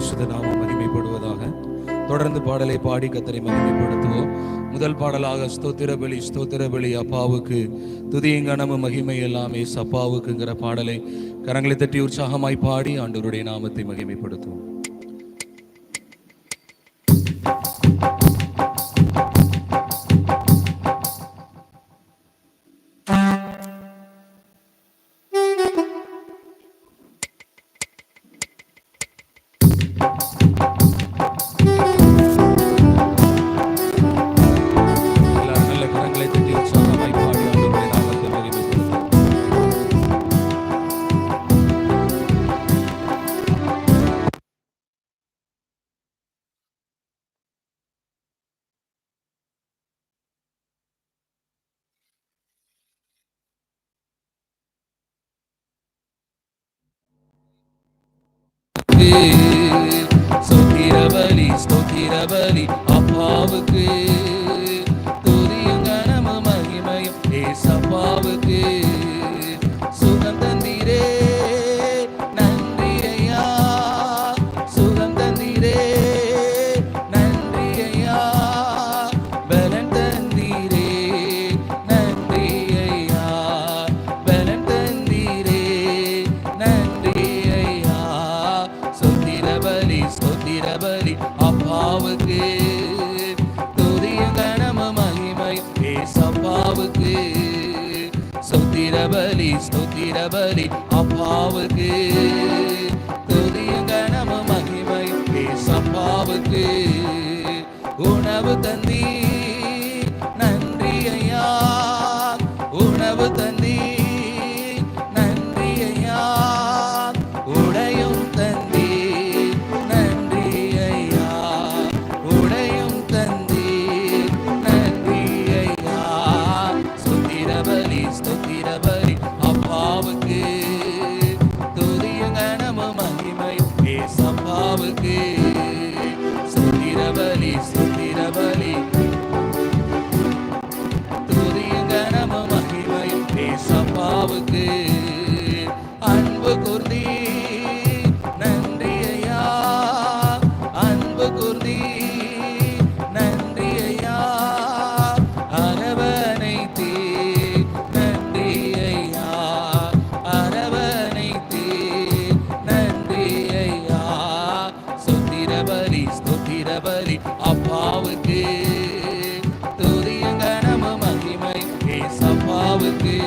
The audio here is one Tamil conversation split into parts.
பரிசுத்த நாமம் மகிமைப்படுவதாக. தொடர்ந்து பாடலை பாடி கர்த்தரை மகிமைப்படுத்துவோம். முதல் பாடலாக ஸ்தோத்திர பலி அப்பாவுக்கு துதியும் கனமும் மகிமை எல்லாமே அப்பாவுக்குங்கிற பாடலை கரங்களை தட்டி உற்சாகமாய் பாடி ஆண்டவருடைய நாமத்தை மகிமைப்படுத்துவோம். ஸ்தோத்திர பலி அப்பாவுக்கு துதியும் கனமும் மகிமையும் ஏசப்பாவுக்கு. சுகம் தந்தீரே நன்றி ஐயா, சுகம் தந்தீரே நன்றி ஐயா, பலன் தந்தீரே நன்றி ஐயா, பலன் தந்தீரே நன்றி ஐயா. ஸ்தோத்திர பலி அப்பாவுக்கு துதியும் கனமும் மகிமை ஏசப்பாவுக்கு. ஸ்தோத்திர பலி அப்பாவுக்கு துதியும் கனமும் மகிமை ஏசப்பாவுக்கு. உணவு தந்தி நன்றி ஐயா, உணவு தந்தி நன்றி ஐயா, உடையும் தந்தி நன்றி ஐயா, உடையும் தந்தி நன்றி ஐயா. ஸ்தோத்திர பலி அப்பாவுக்கு துதியும் கனமும் மகிமை ஏசப்பாவுக்கு. ஸ்தோத்திர பலி துதியும் கனமும் மகிமை ஏசப்பாவுக்கு. அன்பு கூர்ந்தி நன்றி ஐயா, அன்பு கூர்ந்தி நன்றி ஐயா, அரவணைத்தீ நன்றி ஐயா, அரவணைத்தீ நன்றி ஐயா. ஸ்தோத்திர பலி அப்பாவுக்கு துதியும் கனமும் மகிமை ஏசப்பாவுக்கு.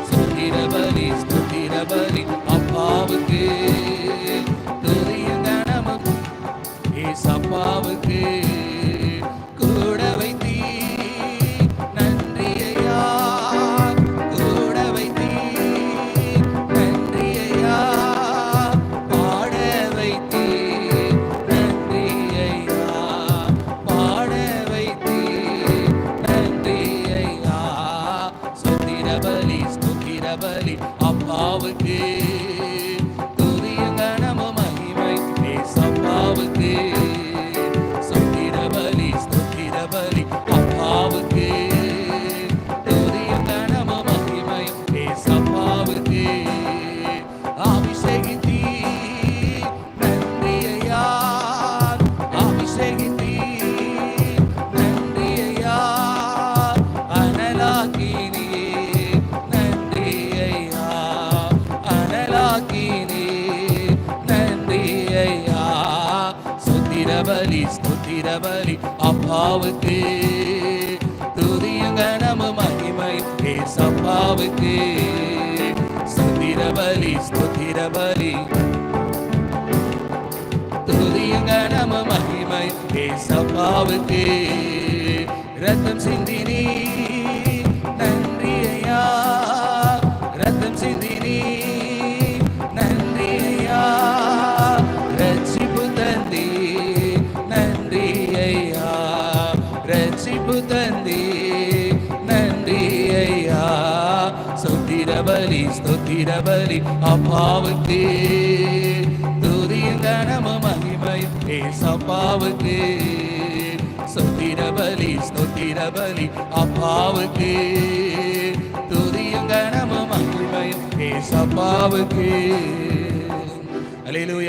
ஸ்தோத்திர பலி அப்பாவுக்கு துதியும் கனமும் ஏசப்பாவுக்கு. கூட வைத்தீ நன்றி ஐயா, கூட வைத்தீ நன்றி ஐயா, பாட வைத்தீ நன்றி ஐயா, பாட வைத்தீ நன்றி ஐயா. ஸ்தோத்திர பலி அப்பாவுக்கு துதியும் கனமும் மகிமை ஏசப்பாவுக்கு. ஸ்தோத்திர பலி அப்பாவுக்கு துதியும் கனமும் மகிமை ஏசப்பாவுக்கு. அபிஷேகித்தீ நன்றி ஐயா, அபிஷேகித்தீ நன்றி ஐயா, அனலாக்கினீ நன்றி ஐயா, அனலாக்கினீ நன்றி ஐயா. ஸ்தோத்திர பலி அப்பாவுக்கு துதியும் கனமும் மகிமை ஏசப்பாவுக்கு. ஸ்தோத்திர பலி துதியும் கனமும் மகிமை ஏசப்பாவுக்கு. ரத்தம் சிந்தினி நன்றி ஐயா, ரத்தம் சிந்தினி நன்றி ஐயா, ரட்சிப்பு தந்தி நன்றி ஐயா, ரட்சிப்பு தந்தி நன்றி ஐயா. ஸ்தோத்திர பலி அப்பாவுக்கு துதியும் கனமும் மகிமை ஏசப்பாவுக்கு. ஸ்தோத்திர பலி அப்பாவுக்கு துதியும் கனமும் மகிமை ஏசப்பாவுக்கு. அல்லேலூயா.